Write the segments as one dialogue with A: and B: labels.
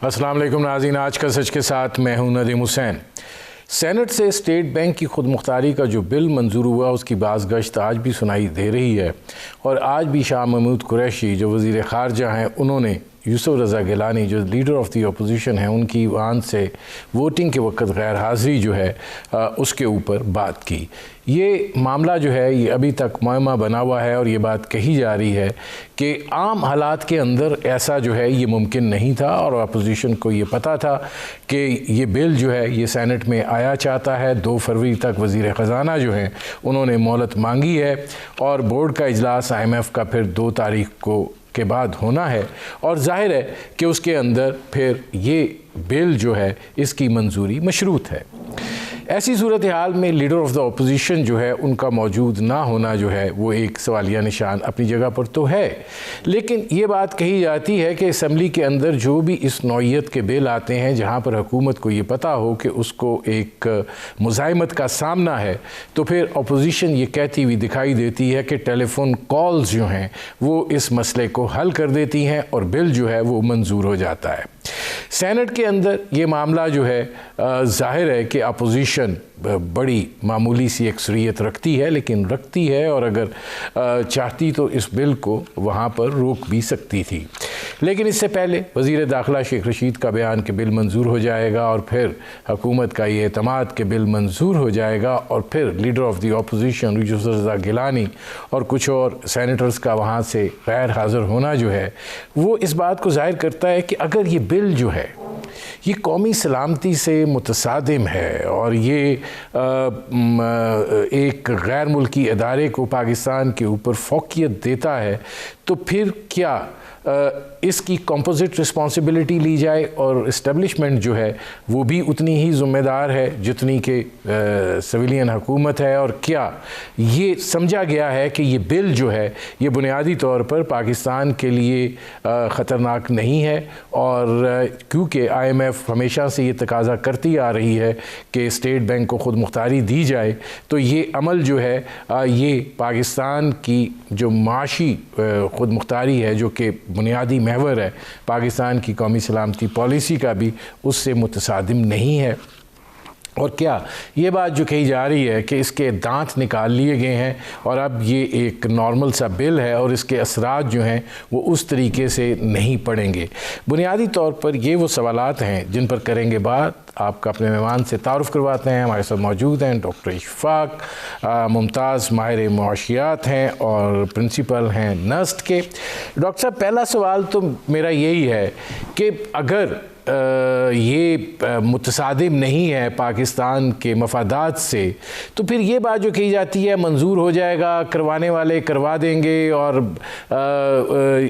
A: अस्सलाम वालेकुम नाज़रीन, आज का सच के साथ मैं हूं नदीम हुसैन। सेनेट से स्टेट बैंक की खुद मुख्तारी का जो बिल मंजूर हुआ उसकी बाज़गश्त आज भी सुनाई दे रही है और आज भी शाह महमूद कुरैशी जो वज़ीर ख़ारजा हैं उन्होंने यूसुफ रज़ा गिलानी जो लीडर ऑफ़ दी अपोजिशन है उनकी वहाँ से वोटिंग के वक्त गैर हाज़िरी जो है उसके ऊपर बात की। ये मामला जो है ये अभी तक मुअम्मा बना हुआ है और ये बात कही जा रही है कि आम हालात के अंदर ऐसा जो है ये मुमकिन नहीं था और अपोजिशन को ये पता था कि ये बिल जो है ये सेनेट में आया चाहता है। 2 फरवरी तक वज़ीर ख़ज़ाना जो हैं उन्होंने मोहलत मांगी है और बोर्ड का इजलास IMF का फिर 2 तारीख को के बाद होना है और जाहिर है कि उसके अंदर फिर ये बिल जो है इसकी मंजूरी मशरूत है। ऐसी सूरत हाल में लीडर ऑफ़ द अपोजिशन जो है उनका मौजूद ना होना जो है वो एक सवालिया निशान अपनी जगह पर तो है, लेकिन ये बात कही जाती है कि असम्बली के अंदर जो भी इस नौइयत के बिल आते हैं जहाँ पर हुकूमत को ये पता हो कि उसको एक मुज़ाहिमत का सामना है तो फिर अपोजिशन ये कहती हुई दिखाई देती है कि टेलीफोन कॉल्स जो हैं वो इस मसले को हल कर देती हैं और बिल जो है वो मंजूर हो जाता है। सेनेट के अंदर ये मामला जो है ज़ाहिर है कि अपोजिशन बड़ी मामूली सी अक्सरियत रखती है, लेकिन रखती है और अगर चाहती तो इस बिल को वहाँ पर रोक भी सकती थी। लेकिन इससे पहले वज़ीर दाखिला शेख रशीद का बयान कि बिल मंजूर हो जाएगा और फिर हुकूमत का ये एतमाद कि बिल मंजूर हो जाएगा और फिर leader of the opposition Yusuf Raza Gilani और कुछ और सैनेटर्स का वहाँ से गैर हाज़िर होना जो है वो इस बात को ज़ाहिर करता है कि अगर ये बिल जो है ये कौमी सलामती से मुतसादिम है और ये एक गैर मुल्की इदारे को पाकिस्तान के ऊपर फौकियत देता है तो फिर क्या इसकी कंपोजिट रिस्पॉन्सिबिलिटी ली जाए और इस्टेब्लिशमेंट जो है वो भी उतनी ही ज़िम्मेदार है जितनी कि सिविलियन हुकूमत है। और क्या ये समझा गया है कि ये बिल जो है ये बुनियादी तौर पर पाकिस्तान के लिए ख़तरनाक नहीं है और क्योंकि IMF हमेशा से ये तकाज़ा करती आ रही है कि स्टेट बैंक को खुद मुख्तारी दी जाए तो ये अमल जो है ये पाकिस्तान की जो माशी खुद मुख्तारी है जो कि बुनियादी महवर है पाकिस्तान की कौमी सलामती पॉलिसी का भी उससे मुतसादिम नहीं है। और क्या ये बात जो कही जा रही है कि इसके दांत निकाल लिए गए हैं और अब ये एक नॉर्मल सा बिल है और इसके असरात जो हैं वो उस तरीके से नहीं पड़ेंगे। बुनियादी तौर पर ये वो सवालात हैं जिन पर करेंगे बात। आपका अपने मेहमान से तारुफ़ करवाते हैं। हमारे साथ मौजूद हैं डॉक्टर इशफाक मुमताज़, माहिर मुआशियात हैं और प्रिंसिपल हैं नस्ट के। डॉक्टर साहब, पहला सवाल तो मेरा यही है कि अगर ये मुतसादिम नहीं है पाकिस्तान के मफादात से तो फिर ये बात जो कही जाती है मंजूर हो जाएगा, करवाने वाले करवा देंगे और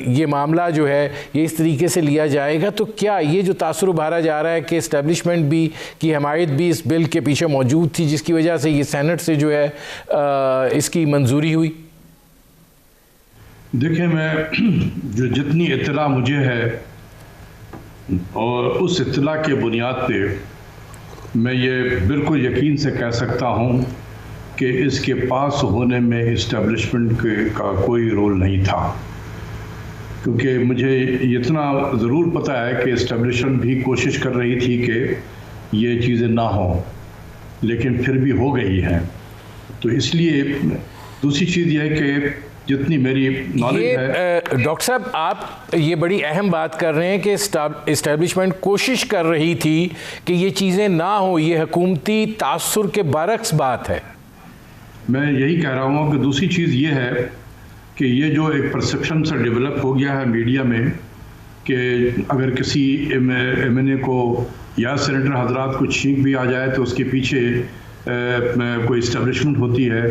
A: ये मामला जो है ये इस तरीके से लिया जाएगा, तो क्या ये जो तासुर उभारा जा रहा है कि इस्टेब्लिशमेंट भी की हमायत भी इस बिल के पीछे मौजूद थी जिसकी वजह से ये सेनेट से जो है इसकी मंजूरी हुई?
B: देखिए, मैं जो जितनी इत्तला मुझे है और उस इत्तला के बुनियाद पे मैं ये बिल्कुल यकीन से कह सकता हूँ कि इसके पास होने में इस्टेब्लिशमेंट का कोई रोल नहीं था, क्योंकि मुझे इतना ज़रूर पता है कि इस्टेब्लिशमेंट भी कोशिश कर रही थी कि ये चीज़ें ना हों, लेकिन फिर भी हो गई हैं। तो इसलिए दूसरी चीज़ यह है कि जितनी मेरी नॉलेज है।
A: डॉक्टर साहब, आप ये बड़ी अहम बात कर रहे हैं कि इस्टेब्लिशमेंट कोशिश कर रही थी कि ये चीज़ें ना हो, ये हुकूमती तासुर के बरक्स बात है।
B: मैं यही कह रहा हूँ कि दूसरी चीज़ ये है कि ये जो एक परसेप्शन सा डेवलप हो गया है मीडिया में कि अगर किसी MNA को या सेनेटर हजरात को छींक भी आ जाए तो उसके पीछे कोई इस्टेब्लिशमेंट होती है,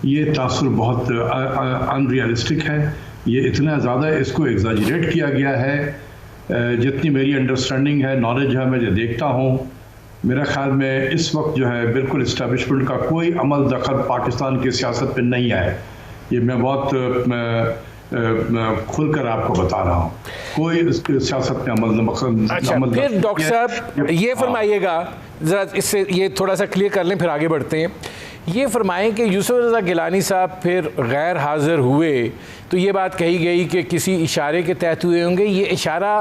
B: ये तासुर बहुत अनरियलिस्टिक है। ये इतना ज़्यादा इसको एग्जाजरेट किया गया है। जितनी मेरी अंडरस्टैंडिंग है, नॉलेज है, मैं जो देखता हूँ, मेरा ख्याल में इस वक्त जो है बिल्कुल इस्टेब्लिशमेंट का कोई अमल दखल पाकिस्तान की सियासत पे नहीं है। ये मैं बहुत खुलकर आपको बता रहा हूँ, कोई सियासत में अमल
A: अच्छा, फिर डॉक्टर साहब ये फरमाइएगा ज़रा, इससे ये थोड़ा सा क्लियर कर लें फिर आगे बढ़ते हैं। ये फरमाएं कि यूसुफ रज़ा गिलानी साहब फिर गैर हाज़िर हुए तो ये बात कही गई कि किसी इशारे के तहत हुए होंगे। ये इशारा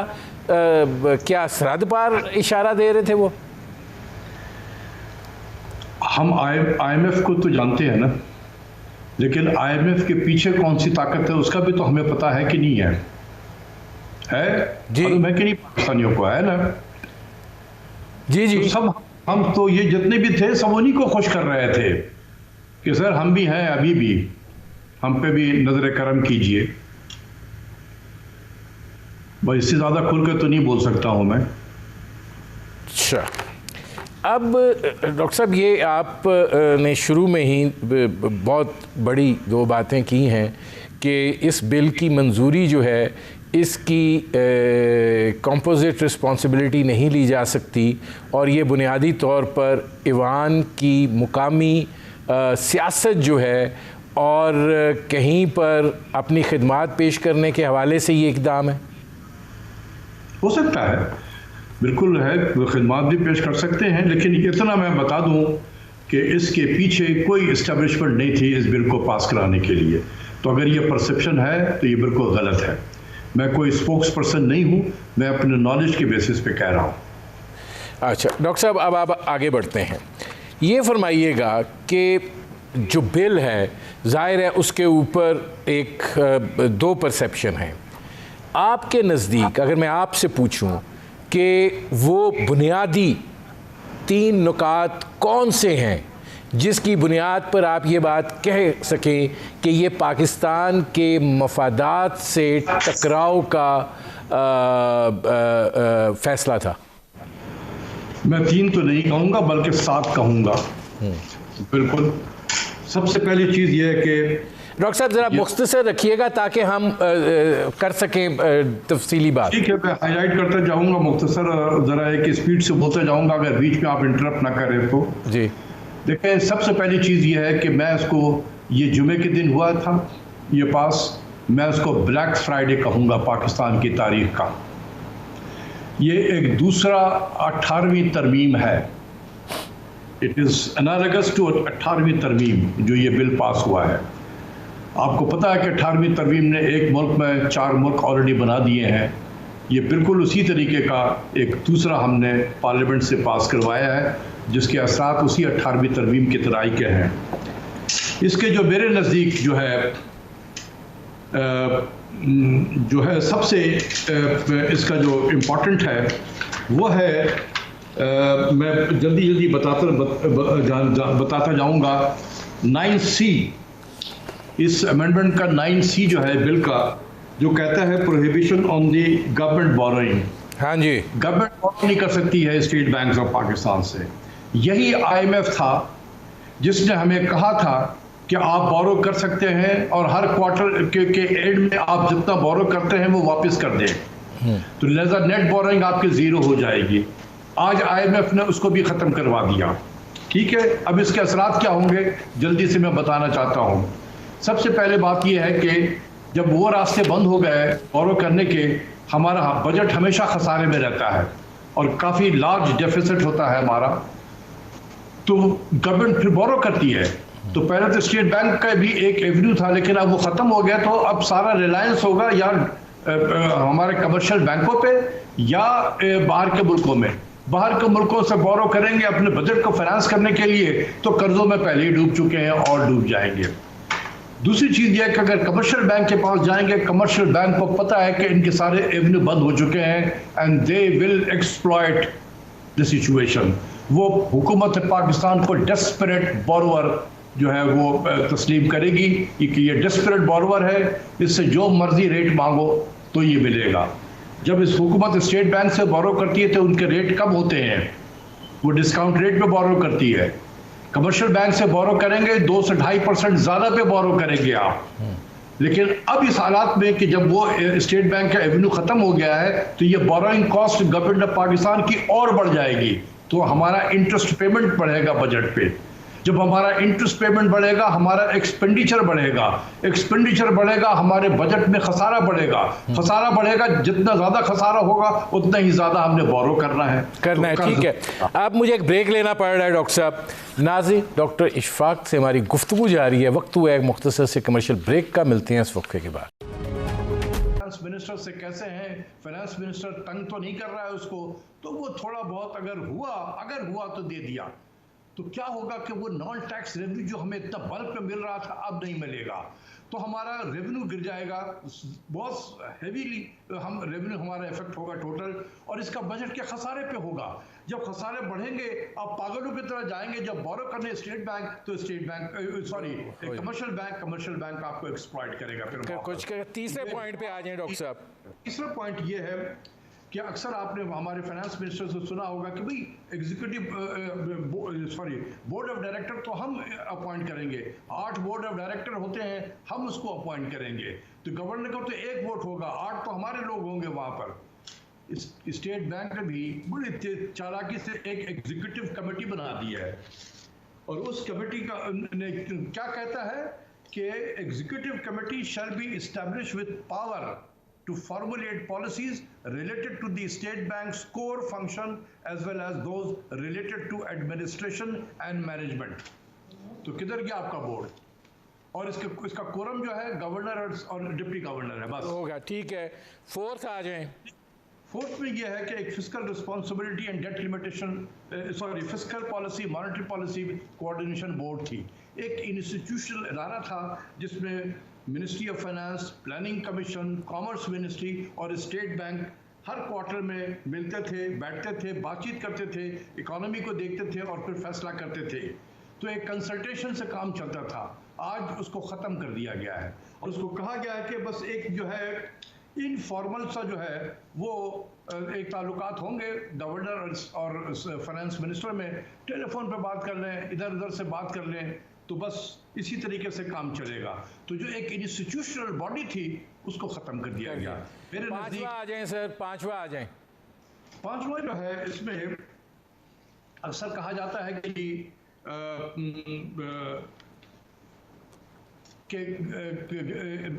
A: क्या सरहद पार इशारा दे रहे थे वो?
B: हम IMF को तो जानते हैं ना, लेकिन IMF के पीछे कौन सी ताकत है उसका भी तो हमें पता है कि नहीं है
A: जी
B: मालूम है कि नहीं पाकिस्तानियों को, है ना?
A: जी जी
B: तो सब हम तो ये जितने भी थे सब उन्हीं को खुश कर रहे थे कि सर हम भी हैं, अभी भी हम पे भी नजर करम कीजिए। भाई इससे ज़्यादा खुल कर तो नहीं बोल सकता हूँ मैं।
A: अच्छा, अब डॉक्टर साहब ये आप ने शुरू में ही बहुत बड़ी दो बातें की हैं कि इस बिल की मंजूरी जो है इसकी कंपोजिट रिस्पॉन्सिबिलिटी नहीं ली जा सकती और ये बुनियादी तौर पर ईवान की मुकामी सियासत जो है और कहीं पर अपनी खिदमात पेश करने के हवाले से ये इक़दाम है।
B: हो सकता है, बिल्कुल है, वो खिदमात भी पेश कर सकते हैं, लेकिन इतना मैं बता दूं कि इसके पीछे कोई इस्टेब्लिशमेंट नहीं थी इस बिल को पास कराने के लिए। तो अगर ये परसेप्शन है तो ये बिल्कुल गलत है। मैं कोई स्पोक्स पर्सन नहीं हूँ, मैं अपने नॉलेज के बेसिस पे कह रहा हूँ।
A: अच्छा डॉक्टर साहब, अब आप आगे बढ़ते हैं। ये फरमाइएगा कि जो बिल है ज़ाहिर है उसके ऊपर एक दो परसेप्शन हैं। आपके नज़दीक अगर मैं आपसे पूछूं कि वो बुनियादी 3 नुकात कौन से हैं जिसकी बुनियाद पर आप ये बात कह सकें कि ये पाकिस्तान के मफादात से टकराव का फ़ैसला था?
B: मैं 3 तो नहीं कहूँगा बल्कि 7 कहूँगा। बिल्कुल, सबसे पहली चीज़ ये है कि
A: डॉक्टर साहब ज़रा मुख्तसर रखिएगा ताकि हम कर सकें तफसीली बात।
B: ठीक है, मैं हाईलाइट करते जाऊँगा, मुख्तसर ज़रा एक स्पीड से बोलते जाऊँगा, अगर बीच में आप इंटरप्ट ना करें तो।
A: जी
B: देखें, सबसे पहली चीज़ ये है कि मैं इसको, ये जुमे के दिन हुआ था ये पास, मैं इसको ब्लैक फ्राइडे कहूँगा पाकिस्तान की तारीख का। ये एक दूसरा 18वीं तरमीम है। इट इज़ एनालगस टू 18वीं तरमीम जो ये बिल पास हुआ है। आपको पता है कि 18वीं तरमीम ने एक मुल्क में 4 मुल्क ऑलरेडी बना दिए हैं। ये बिल्कुल उसी तरीके का एक दूसरा हमने पार्लियामेंट से पास करवाया है जिसके असरात उसी 18वीं तरमीम की तराई के हैं। इसके जो मेरे नज़दीक जो है सबसे इसका जो इम्पोर्टेंट है वो है, मैं जल्दी बताता जाऊंगा 9C। इस अमेंडमेंट का 9C जो है बिल का, जो कहता है prohibition on the government borrowing.
A: हाँ जी,
B: गवर्नमेंट बोरो नहीं कर सकती है स्टेट बैंक ऑफ पाकिस्तान से। यही IMF था जिसने हमें कहा था कि आप बोरो कर सकते हैं और हर क्वार्टर के एंड में आप जितना बोरो करते हैं वो वापस कर दें, तो लिहाजा नेट बोरोइंग आपकी ज़ीरो हो जाएगी। आज IMF ने उसको भी ख़त्म करवा दिया। ठीक है, अब इसके असरात क्या होंगे जल्दी से मैं बताना चाहता हूँ। सबसे पहले बात यह है कि जब वो रास्ते बंद हो गए बोरो करने के, हमारा बजट हमेशा खसारे में रहता है और काफ़ी लार्ज डेफिसिट होता है हमारा, तो गवर्नमेंट फिर बोरो करती है। तो पहले तो स्टेट बैंक का भी एक एवेन्यू था, लेकिन अब वो ख़त्म हो गया, तो अब सारा रिलायंस होगा या हमारे कमर्शियल बैंकों पे या बाहर के मुल्कों में। बाहर के मुल्कों से बोरो करेंगे अपने बजट को फाइनेंस करने के लिए, तो कर्जों में पहले ही डूब चुके हैं और डूब जाएंगे। दूसरी चीज़ यह है कि अगर कमर्शियल बैंक के पास जाएंगे, कमर्शियल बैंक को पता है कि इनके सारे एवेन्यू बंद हो चुके हैं and they will exploit the situation. वो हुकूमत पाकिस्तान को डेस्परेट बोरोवर जो है वो तस्लीम करेगी कि ये डेस्परेट बोरोवर है, इससे जो मर्जी रेट मांगो तो ये मिलेगा। जब इस हुकूमत स्टेट बैंक से बोरो करती है तो उनके रेट कम होते हैं, वो डिस्काउंट रेट पे बोरो करती है। कमर्शियल बैंक से बोरो करेंगे 2 से 2.5% ज़्यादा पे बोरो करेंगे आप। लेकिन अब इस हालात में कि जब वो स्टेट बैंक का एवेन्यू ख़त्म हो गया है, तो ये borrowing cost government of Pakistan की और बढ़ जाएगी, तो हमारा इंटरेस्ट पेमेंट बढ़ेगा बजट पे। जब हमारा इंटरेस्ट पेमेंट बढ़ेगा, हमारा एक्सपेंडिचर बढ़ेगा, एक्सपेंडिचर बढ़ेगा, हमारे बजट में खसारा बढ़ेगा, खसारा बढ़ेगा, जितना ज़्यादा खसारा होगा उतना ही ज़्यादा हमने बोरो करना है।
A: ठीक है। अब मुझे एक ब्रेक लेना पड़ रहा है डॉक्टर साहब। नाज़रीन, डॉक्टर इशफाक से हमारी गुफ्तगू जारी है। वक्त हुआ एक मुख्तसर से कमर्शियल ब्रेक का, मिलते हैं इस वक्फे के बाद।
B: मिनिस्टर से कैसे हैं, फाइनेंस मिनिस्टर तंग तो नहीं कर रहा है उसको, तो वो थोड़ा बहुत अगर हुआ तो दे दिया। तो क्या होगा कि वो नॉन टैक्स रेवेन्यू जो हमें इतना बल्क में मिल रहा था अब नहीं मिलेगा, तो हमारा रेवेन्यू गिर जाएगा बहुत हेवीली। हमारा इफेक्ट होगा टोटल, और इसका बजट के खसारे पे होगा। जब खसारे बढ़ेंगे आप पागलों की तरह जाएंगे। जब बोरो करने स्टेट बैंक, तो स्टेट बैंक कमर्शियल बैंक आपको एक्सप्लॉइट करेगा। फिर
A: कुछ तीसरे पॉइंट पे आ जाए डॉक्टर साहब।
B: तीसरा पॉइंट ये है कि अक्सर आपने हमारे फाइनेंस मिनिस्टर से सुना होगा कि भाई बोर्ड ऑफ डायरेक्टर तो हम अपॉइंट करेंगे, 8 बोर्ड ऑफ डायरेक्टर होते हैं, हम उसको अपॉइंट करेंगे, तो गवर्नर का तो 1 वोट होगा, 8 तो हमारे लोग होंगे वहां पर। स्टेट बैंक ने भी बड़ी चालाकी से एक एग्जीक्यूटिव कमेटी बना दी है, और उस कमेटी का ने क्या कहता है कि executive committee shall be establish with power to formulate policies related to the state bank's core function as well as those related to administration and management। तो किधर गया आपका बोर्ड? और इसका कोरम जो है गवर्नर और डिप्टी गवर्नर है, बस
A: होगा। ठीक है, फोर्थ आ जाएं।
B: फोर्थ में यह है कि एक fiscal responsibility and debt limitation fiscal policy monetary policy coordination board थी। एक इंस्टीट्यूशनल इदारा था जिसमें ministry of finance, planning commission, commerce ministry और स्टेट बैंक हर क्वार्टर में मिलते थे, बैठते थे, बातचीत करते थे, इकोनॉमी को देखते थे और फिर फैसला करते थे। तो एक कंसल्टेशन से काम चलता था। आज उसको ख़त्म कर दिया गया है और उसको कहा गया है कि बस एक जो है इनफॉर्मल सा जो है वो एक ताल्लुकात होंगे गवर्नर और फाइनेंस मिनिस्टर में, टेलीफोन पे बात कर लें, इधर उधर से बात कर लें, तो बस इसी तरीके से काम चलेगा। तो जो एक इंस्टीट्यूशनल बॉडी थी उसको खत्म कर दिया गया। मेरे
A: पांचवा आ जाएं सर, पांचवा आ जाएं।
B: पांचवा जो है इसमें अक्सर कहा जाता है कि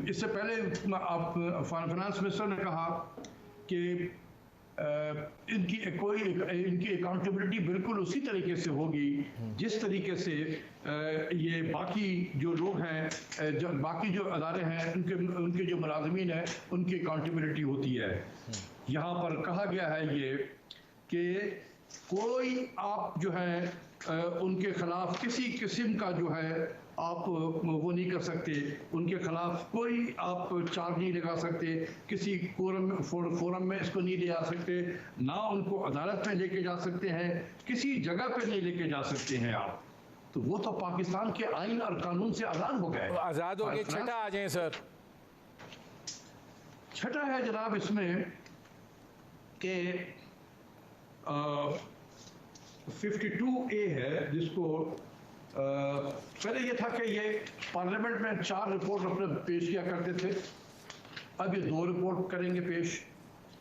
B: इससे पहले आप फाइनेंस मिनिस्टर ने कहा कि इनकी अकाउंटेबिलिटी बिल्कुल उसी तरीके से होगी जिस तरीके से ये बाकी जो लोग हैं, जो बाकी जो अदारे हैं, उनके जो मुलाजमीन हैं उनकी अकाउंटेबिलिटी होती है। यहाँ पर कहा गया है ये कि कोई आप जो है उनके खिलाफ किसी किस्म का जो है आप वो नहीं कर सकते, उनके खिलाफ कोई आप चार्ज नहीं लगा सकते, किसी फोरम में इसको नहीं ले जा सकते, ना उनको अदालत में लेके जा सकते हैं, किसी जगह पे नहीं लेके जा सकते हैं आप। तो वो तो पाकिस्तान के आइन और कानून से आज़ाद हो गए।
A: आज़ाद हो गए। छठा आ जाए सर।
B: छठा है जनाब इसमें कि 52A है, जिसको पहले ये था कि ये पार्लियामेंट में 4 रिपोर्ट अपने पेश किया करते थे, अब ये 2 रिपोर्ट करेंगे पेश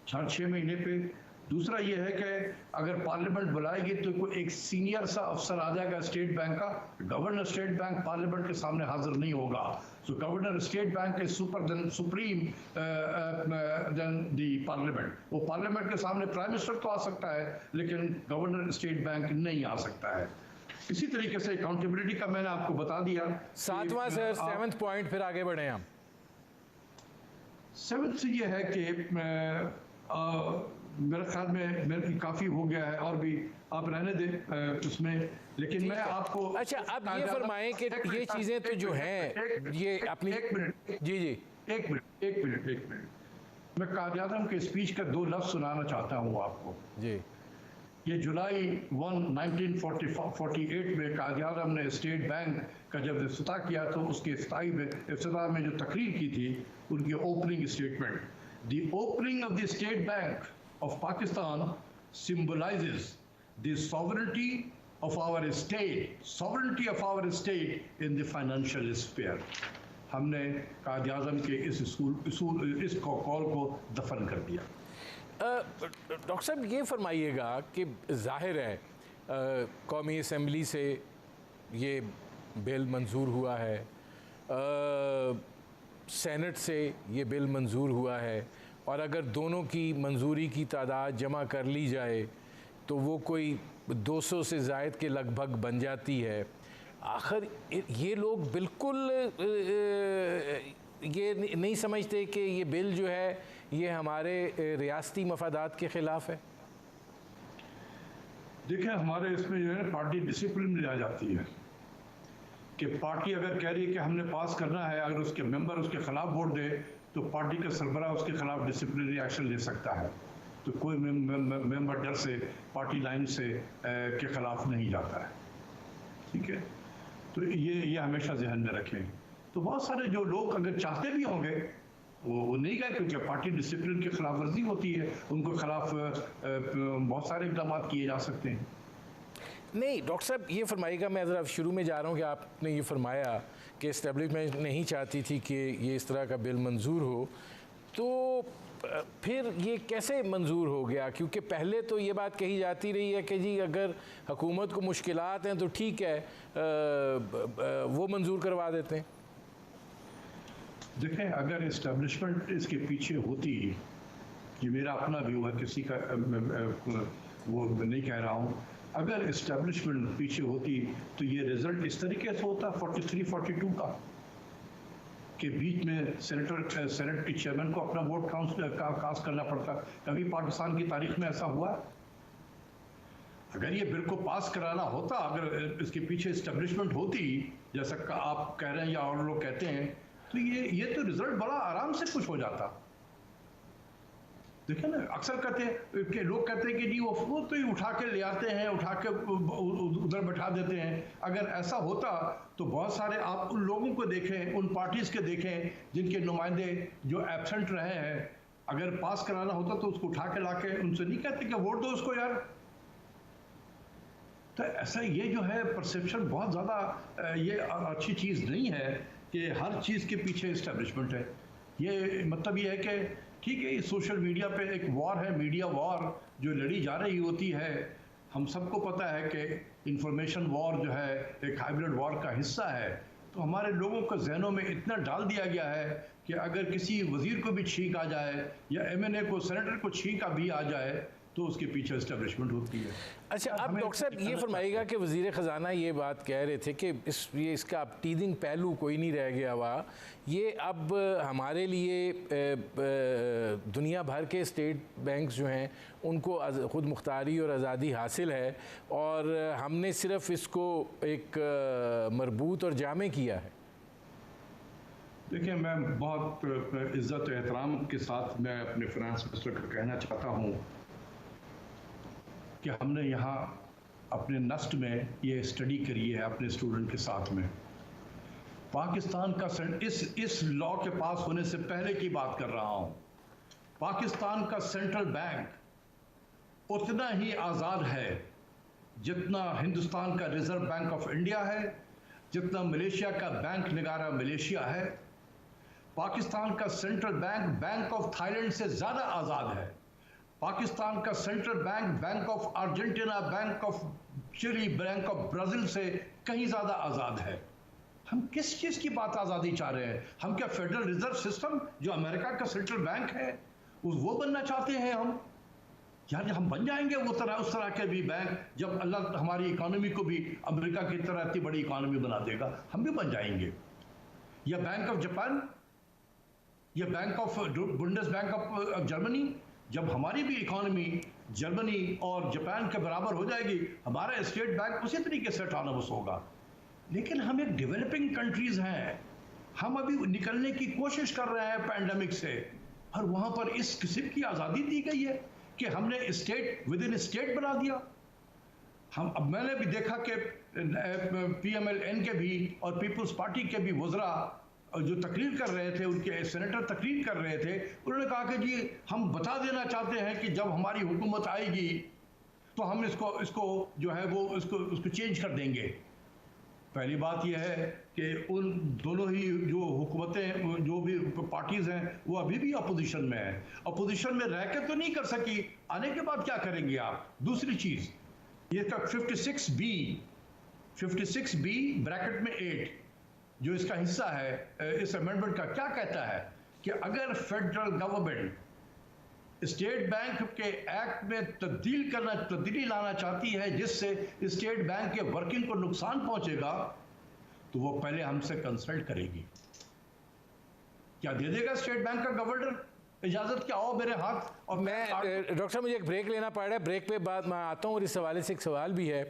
B: 6 महीने पे। दूसरा ये है कि अगर पार्लियामेंट बुलाएगी तो कोई एक सीनियर सा अफसर आ जाएगा स्टेट बैंक का, गवर्नर स्टेट बैंक पार्लियामेंट के सामने हाजिर नहीं होगा। So governor state bank is supreme then the parliament. वो पार्लियामेंट के सामने प्राइम मिनिस्टर तो आ सकता है लेकिन गवर्नर स्टेट बैंक नहीं आ सकता है। इसी तरीके से अकाउंटेबिलिटी का मैंने आपको बता दिया।
A: 7वां सर, 7th पॉइंट, फिर आगे बढ़े हम।
B: 7th ये है कि मेरे ख्याल में मेरे काफ़ी हो गया है, और भी आप रहने दें उसमें, लेकिन मैं आपको
A: अच्छा अब ये फरमाएं कि ये चीज़ें तो जो हैं ये अपनी
B: एक मिनट
A: जी
B: एक मिनट मैं कायद आज़म के स्पीच का 2 लफ्ज़ सुनाना चाहता हूँ आपको
A: जी।
B: ये जुलाई 1, 1948 में कायद आज़म ने स्टेट बैंक का जब इफ्तिताह किया तो उसके इफ्तिताह में जो तकरीर की थी उनकी opening statement, the opening of the state bank of Pakistan symbolizes the sovereignty of our state in the financial sphere। हमने कायद-ए-आज़म के इस कॉल को दफन कर दिया।
A: डॉक्टर साहब ये फरमाइएगा कि जाहिर है कौमी असम्बली से ये बिल मंजूर हुआ है, सेनेट से ये बिल मंजूर हुआ है, और अगर दोनों की मंजूरी की तादाद जमा कर ली जाए तो वो कोई 200 से ज़ायद के लगभग बन जाती है। आखिर ये लोग बिल्कुल ये नहीं समझते कि ये बिल जो है ये हमारे रियासती मफादात के ख़िलाफ़ है?
B: देखिए, हमारे इसमें जो है पार्टी डिसिप्लिन में आ जाती है कि पार्टी अगर कह रही है कि हमने पास करना है, अगर उसके मेंबर उसके खिलाफ वोट दे तो पार्टी का सरबराह उसके खिलाफ डिसिप्लिनरी एक्शन ले सकता है। तो कोई मेंबर डर से पार्टी लाइन से के खिलाफ नहीं जाता है। ठीक है, तो ये हमेशा जहन में रखें। तो बहुत सारे जो लोग अगर चाहते भी होंगे वो नहीं गए, क्योंकि पार्टी डिसिप्लिन की खिलाफ वर्जी होती है, उनको खिलाफ बहुत सारे इक़दाम किए जा सकते हैं।
A: नहीं डॉक्टर साहब, ये फरमाइएगा, मैं ज़रा शुरू में जा रहा हूँ कि आपने ये फरमाया कि इस्टेब्लिशमेंट नहीं चाहती थी कि ये इस तरह का बिल मंजूर हो, तो फिर ये कैसे मंजूर हो गया? क्योंकि पहले तो ये बात कही जाती रही है कि जी अगर हुकूमत को मुश्किलात हैं तो ठीक है, वो मंजूर करवा देते हैं।
B: देखें, अगर इस्टेब्लिशमेंट इसके पीछे होती, ये मेरा अपना व्यू है, किसी का वो नहीं कह रहा हूँ, अगर इस्टेब्लिशमेंट पीछे होती तो ये रिजल्ट इस तरीके से होता 43-42 का, के बीच में सेनेट के चेयरमैन को अपना वोट कास्ट करना पड़ता। कभी पाकिस्तान की तारीख में ऐसा हुआ? अगर ये बिल को पास कराना होता, अगर इसके पीछे इस्टेब्लिशमेंट होती जैसा आप कह रहे हैं या और लोग कहते हैं, तो ये तो रिजल्ट बड़ा आराम से कुछ हो जाता। देखिए ना, अक्सर कहते हैं कि लोग कहते हैं कि जी वो तो ही उठा के ले आते हैं, उठा के उधर बैठा देते हैं। अगर ऐसा होता तो बहुत सारे आप उन लोगों को देखें, उन पार्टीज के देखें जिनके नुमाइंदे जो एब्सेंट रहे हैं, अगर पास कराना होता तो उसको उठा के लाके उनसे नहीं कहते कि वोट दो उसको यार। तो ऐसा ये जो है परसेप्शन बहुत ज़्यादा ये अच्छी चीज़ नहीं है कि हर चीज़ के पीछे इस्टेब्लिशमेंट है। ये मतलब ये है कि ठीक है, सोशल मीडिया पे एक वॉर है, मीडिया वॉर जो लड़ी जा रही होती है। हम सबको पता है कि इंफॉर्मेशन वॉर जो है एक हाइब्रिड वॉर का हिस्सा है। तो हमारे लोगों को जहनों में इतना डाल दिया गया है कि अगर किसी वज़ीर को भी छींक आ जाए या MNA को, सेनेटर को छींक भी आ जाए तो उसके पीछे एस्टेब्लिशमेंट होती है।
A: अच्छा, अब डॉक्टर साहब ये फरमाइएगा कि वज़ीर ख़जाना ये बात कह रहे थे कि इसका अब टीजिंग पहलू कोई नहीं रह गया हुआ, ये अब हमारे लिए दुनिया भर के स्टेट बैंक्स जो हैं उनको ख़ुद मुख्तारी और आज़ादी हासिल है और हमने सिर्फ इसको एक मरबूत और जामे किया है।
B: देखिए, मैं बहुत इज़्ज़त और एहतराम के साथ मैं अपने फाइनेंस मिनिस्टर को कहना चाहता हूँ कि हमने यहाँ अपने नस्ट में ये स्टडी करी है अपने स्टूडेंट के साथ में। पाकिस्तान का इस लॉ के पास होने से पहले की बात कर रहा हूँ, पाकिस्तान का सेंट्रल बैंक उतना ही आज़ाद है जितना हिंदुस्तान का रिजर्व बैंक ऑफ इंडिया है, जितना मलेशिया का बैंक निगारा मलेशिया है। पाकिस्तान का central bank bank of Thailand से ज़्यादा आज़ाद है। पाकिस्तान का central bank bank of Argentina, bank of Chile, bank of Brazil से कहीं ज़्यादा आज़ाद है। हम किस चीज़ की बात आज़ादी चाह रहे हैं? हम क्या फेडरल रिजर्व सिस्टम जो अमेरिका का सेंट्रल बैंक है वो बनना चाहते हैं हम? यार हम बन जाएंगे उस तरह के भी बैंक, जब अल्लाह हमारी इकोनॉमी को भी अमेरिका की तरह इतनी बड़ी इकोनॉमी बना देगा, हम भी बन जाएंगे। या बैंक ऑफ जापान, या bank of Bundes bank of Germany, जब हमारी भी इकोनॉमी जर्मनी और जापान के बराबर हो जाएगी, हमारा स्टेट बैंक उसी तरीके से ऑटोनोमस होगा। लेकिन हम एक डेवलपिंग कंट्रीज हैं, हम अभी निकलने की कोशिश कर रहे हैं पैंडेमिक से, और वहाँ पर इस किस्म की आज़ादी दी गई है कि हमने स्टेट विद इन स्टेट बना दिया। अब मैंने भी देखा कि PMLN के भी और पीपल्स पार्टी के भी वज़रा जो तकरीर कर रहे थे, उनके सेनेटर तकरीर कर रहे थे, उन्होंने कहा कि जी हम बता देना चाहते हैं कि जब हमारी हुकूमत आएगी तो हम इसको जो है वो उसको चेंज कर देंगे। पहली बात यह है कि उन दोनों ही जो हुकूमतें, जो भी पार्टीज़ हैं, वो अभी भी अपोजिशन में है। अपोजिशन में रह के तो नहीं कर सकी, आने के बाद क्या करेंगे आप? दूसरी चीज़ ये 56B ब्रैकेट में 8 जो इसका हिस्सा है इस अमेंडमेंट का, क्या कहता है कि अगर फेडरल गवर्नमेंट स्टेट बैंक के एक्ट में तब्दीली लाना चाहती है जिससे स्टेट बैंक के वर्किंग को नुकसान पहुंचेगा, तो वो पहले हमसे कंसल्ट करेगी। क्या दे देगा स्टेट बैंक का गवर्नर इजाजत क्या हो मेरे हाथ और
A: मैं डॉक्टर साहब मुझे एक ब्रेक लेना पड़ रहा है, ब्रेक पे बाद मैं आता हूँ और इस हवाले से एक सवाल भी है।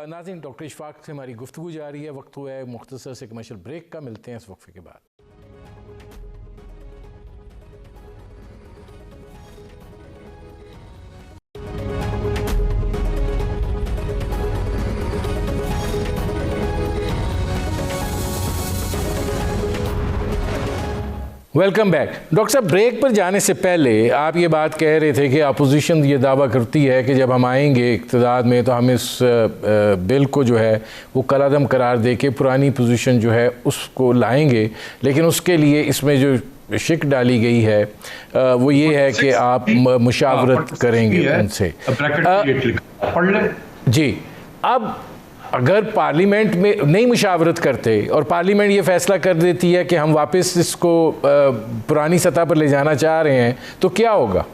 A: नाज़रीन, डॉक्टर इशफाक से हमारी गुफ्तगू जारी है, वक्त हुआ है मुख्तसर से कमर्शियल ब्रेक का, मिलते हैं इस वक्फे के बाद। Welcome back. डॉक्टर साहब, ब्रेक पर जाने से पहले आप ये बात कह रहे थे कि अपोजिशन ये दावा करती है कि जब हम आएंगे इक़्तिदार में तो हम इस बिल को जो है वो कलादम करार दे के पुरानी पोजीशन जो है उसको लाएंगे, लेकिन उसके लिए इसमें जो शिक डाली गई है वो ये है कि आप मुशावरत करेंगे उनसे। जी, अब अगर पार्लियामेंट में नहीं मुशावरत करते और पार्लियामेंट ये फैसला कर देती है कि हम वापस इसको पुरानी सतह पर ले जाना चाह रहे हैं, तो क्या होगा?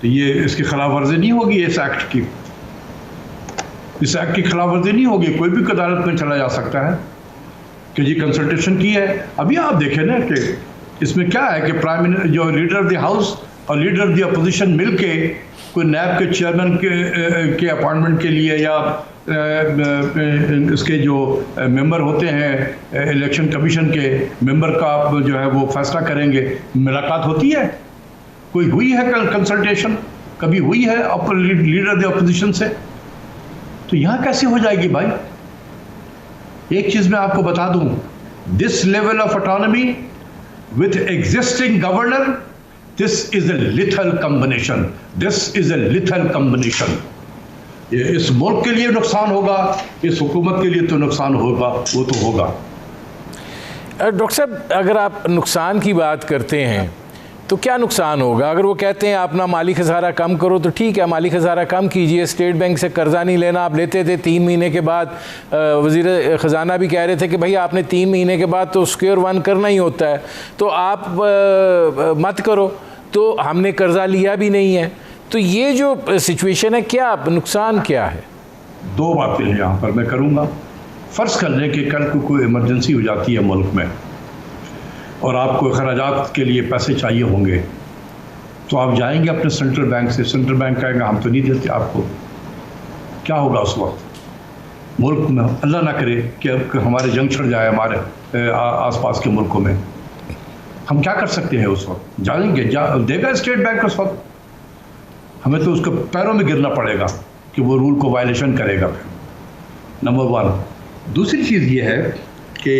B: तो ये इसकी खिलाफ वर्जी नहीं होगी, इस एक्ट की, इस एक्ट की खिलाफ वर्जी नहीं होगी। कोई भी अदालत में चला जा सकता है कि जी कंसल्टेशन की है। अभी आप देखें ना कि इसमें क्या है कि प्राइम मिनिस्टर जो लीडर ऑफ द हाउस और लीडर ऑफ द अपोजिशन मिलके कोई नैब के चेयरमैन के अपॉइंटमेंट के लिए या इसके जो मेंबर होते हैं इलेक्शन कमीशन के मेंबर का जो है वो फैसला करेंगे। मुलाकात होती है, कोई हुई है कंसल्टेशन कभी हुई है लीडर ऑफ द अपोजिशन से? तो यहाँ कैसे हो जाएगी भाई? एक चीज मैं आपको बता दूं, this level of autonomy with existing governor, this is a lethal combination, this is a lethal combination. इस मुल्क के लिए नुकसान होगा, इस हुकूमत के लिए तो नुकसान होगा, वो तो होगा।
A: डॉक्टर साहब, अगर आप नुकसान की बात करते हैं तो क्या नुकसान होगा? अगर वो कहते हैं अपना माली खसारा कम करो तो ठीक है, माली खसारा कम कीजिए, स्टेट बैंक से कर्जा नहीं लेना। आप लेते थे 3 महीने के बाद, वज़ीर ख़जाना भी कह रहे थे कि भाई आपने 3 महीने के बाद तो स्क्वायर वन करना ही होता है, तो आप मत करो। तो हमने कर्जा लिया भी नहीं है, तो ये जो सिचुएशन है, क्या नुकसान क्या है?
B: 2 बातें यहाँ पर मैं करूँगा। फ़र्ज़ कर लें कि कल को कोई इमरजेंसी हो जाती है मुल्क में और आपको खर्चात के लिए पैसे चाहिए होंगे, तो आप जाएंगे अपने सेंट्रल बैंक से, सेंट्रल बैंक कहेगा हम तो नहीं देते आपको। क्या होगा उस वक्त मुल्क में? अल्लाह ना करे कि हमारे जंग छिड़ जाए हमारे आसपास के मुल्कों में। हम क्या कर सकते हैं उस वक्त? जाएंगे, देगा स्टेट बैंक उस वक्त? हमें तो उसको पैरों में गिरना पड़ेगा कि वो रूल को वायलेशन करेगा। नंबर 1। दूसरी चीज़ ये है कि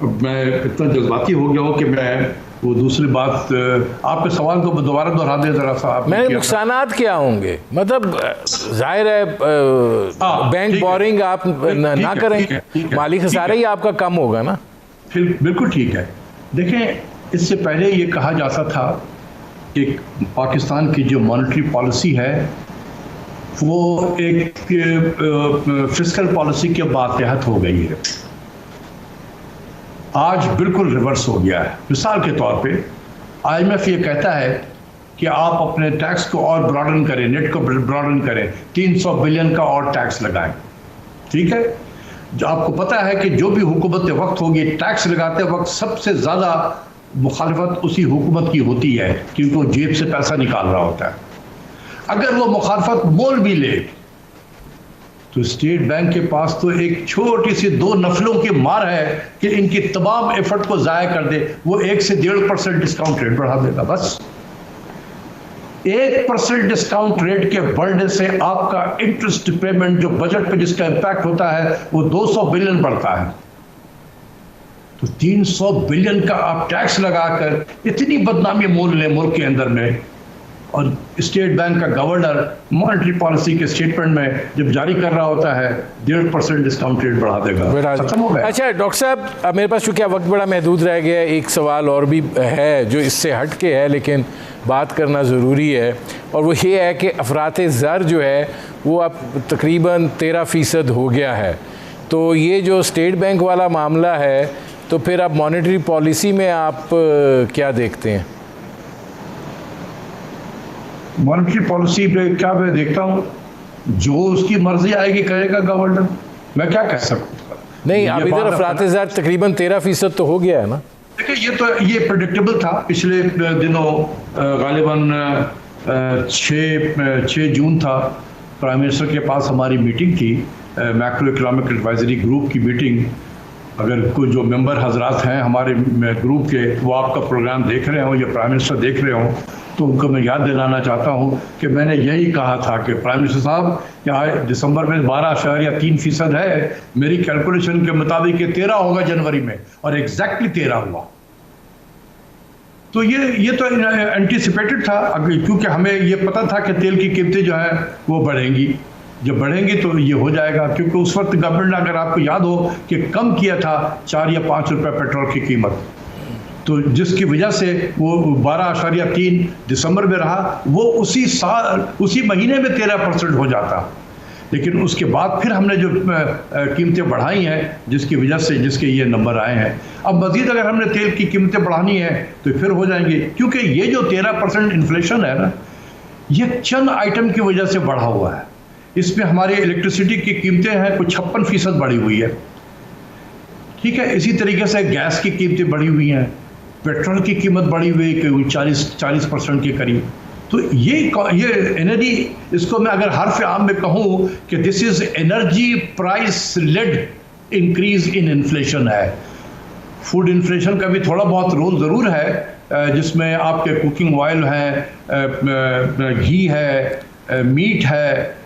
B: मैं इतना जज्बाती हो गया हूँ कि मैं वो दूसरी बात, आपके सवाल को दोबारा दोहरा दें ज़रा सा।
A: मैंने नुकसानात क्या होंगे? मतलब जाहिर है बैंक बोरिंग आप ना करें, माली खसारा ही आपका कम होगा ना।
B: फिर बिल्कुल ठीक है। देखें, इससे पहले ये कहा जाता था कि पाकिस्तान की जो मॉनेटरी पॉलिसी है वो एक फिस्कल पॉलिसी के मातहत हो गई है। आज बिल्कुल रिवर्स हो गया है। मिसाल के तौर पे IMF ये कहता है कि आप अपने टैक्स को और ब्रॉडन करें, नेट को ब्रॉडन करें, 300 बिलियन का और टैक्स लगाएं। ठीक है, जो आपको पता है कि जो भी हुकूमत वक्त होगी, टैक्स लगाते वक्त सबसे ज़्यादा मुखालफत उसी हुकूमत की होती है क्योंकि वो जेब से पैसा निकाल रहा होता है। अगर वो मुखालफत मोल भी ले तो स्टेट बैंक के पास तो एक छोटी सी 2 नफलों की मार है कि इनकी तमाम एफर्ट को ज़ाया कर दे। वो 1 से 1.5% डिस्काउंट रेट बढ़ा देगा। बस 1% डिस्काउंट रेट के बढ़ने से आपका इंटरेस्ट पेमेंट जो बजट पे जिसका इम्पैक्ट होता है वो 200 बिलियन बढ़ता है। तो 300 बिलियन का आप टैक्स लगाकर इतनी बदनामी मोल लें मुल्क के अंदर में, और स्टेट बैंक का गवर्नर मॉनेटरी पॉलिसी के स्टेटमेंट में जब जारी कर रहा होता है 1.5% डिस्काउंट रेट बढ़ा देगा। खत्म हो गया।
A: अच्छा डॉक्टर साहब, अब मेरे पास चूँकि वक्त बड़ा महदूद रह गया है, एक सवाल और भी है जो इससे हट के है लेकिन बात करना ज़रूरी है, और वो ये है कि अफराते ज़र जो है वो अब तकरीबन 13% हो गया है। तो ये जो स्टेट बैंक वाला मामला है, तो फिर अब मॉनेटरी पॉलिसी में आप क्या देखते हैं?
B: मॉनेटरी पॉलिसी पे क्या मैं देखता हूँ, जो उसकी मर्जी आएगी करेगा गवर्नर। मैं क्या कह सकता हूँ?
A: नहीं, अब इधर अफरात ज़र तकरीबन 13% तो हो गया है ना।
B: देखिए ये प्रेडिक्टेबल था। पिछले दिनों गालिबन 6 जून था, प्राइम मिनिस्टर के पास हमारी मीटिंग थी, मैक्रो इकोनॉमिक एडवाइजरी ग्रुप की मीटिंग। अगर कोई जो मेंबर हजरात हैं हमारे ग्रुप के, वो आपका प्रोग्राम देख रहे हो या प्राइम मिनिस्टर देख रहे हो, तो उनको मैं याद दिलाना चाहता हूँ कि मैंने यही कहा था कि प्राइम मिनिस्टर साहब, यहाँ दिसंबर में 12.3% है, मेरी कैलकुलेशन के मुताबिक ये 13 होगा जनवरी में, और एग्जैक्टली 13 हुआ। तो ये तो एंटीसिपेटेड था, क्योंकि हमें ये पता था कि तेल की कीमतें जो है वो बढ़ेंगी। जब बढ़ेंगे तो ये हो जाएगा, क्योंकि उस वक्त गवर्नमेंट ने, अगर आपको याद हो, कि कम किया था 4 या 5 रुपए पेट्रोल की कीमत, तो जिसकी वजह से वो 12.3 दिसंबर में रहा, वो उसी महीने में 13% हो जाता। लेकिन उसके बाद फिर हमने जो कीमतें बढ़ाई हैं, जिसके ये नंबर आए हैं। अब मजीद अगर हमने तेल की कीमतें बढ़ानी है तो फिर हो जाएंगे, क्योंकि ये जो 13% इन्फ्लेशन है ना, ये चंद आइटम की वजह से बढ़ा हुआ है। इसमें हमारी इलेक्ट्रिसिटी की कीमतें हैं कुछ 56% बढ़ी हुई है, ठीक है। इसी तरीके से गैस की कीमतें बढ़ी हुई हैं, पेट्रोल की कीमत बढ़ी हुई है 40% के करीब। तो ये एनर्जी, इसको मैं अगर हर्फ आम में कहूँ कि this is energy price led increase in inflation है। फूड इन्फ्लेशन का भी थोड़ा बहुत रोल ज़रूर है, जिसमें आपके कुकिंग ऑयल है, घी है, मीट है,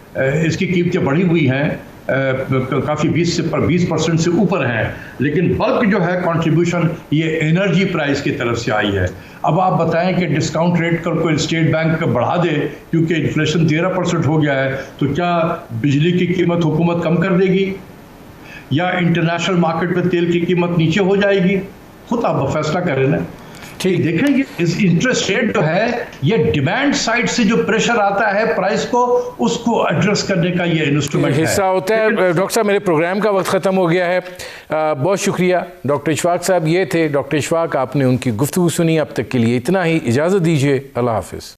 B: इसकी कीमतें बढ़ी हुई हैं, काफ़ी 20% से ऊपर हैं। लेकिन बल्क जो है कंट्रीब्यूशन ये एनर्जी प्राइस की तरफ से आई है। अब आप बताएं कि डिस्काउंट रेट कर कोई स्टेट बैंक बढ़ा दे, क्योंकि इन्फ्लेशन 13% हो गया है, तो क्या बिजली की कीमत हुकूमत कम कर देगी, या इंटरनेशनल मार्केट में तेल की कीमत नीचे हो जाएगी? खुद आप फैसला करें ना। ठीक, देखेंगे इस इंटरेस्ट रेट जो है, ये डिमांड साइड से जो प्रेशर आता है प्राइस को, उसको एड्रेस करने का ये इंस्ट्रूमेंट
A: हिस्सा होता है। डॉक्टर साहब, मेरे प्रोग्राम का वक्त ख़त्म हो गया है। बहुत शुक्रिया डॉक्टर इशफाक साहब। ये थे डॉक्टर इशफाक, आपने उनकी गुफ्तगू सुनी। अब तक के लिए इतना ही, इजाज़त दीजिए, अल्लाह हाफिज़।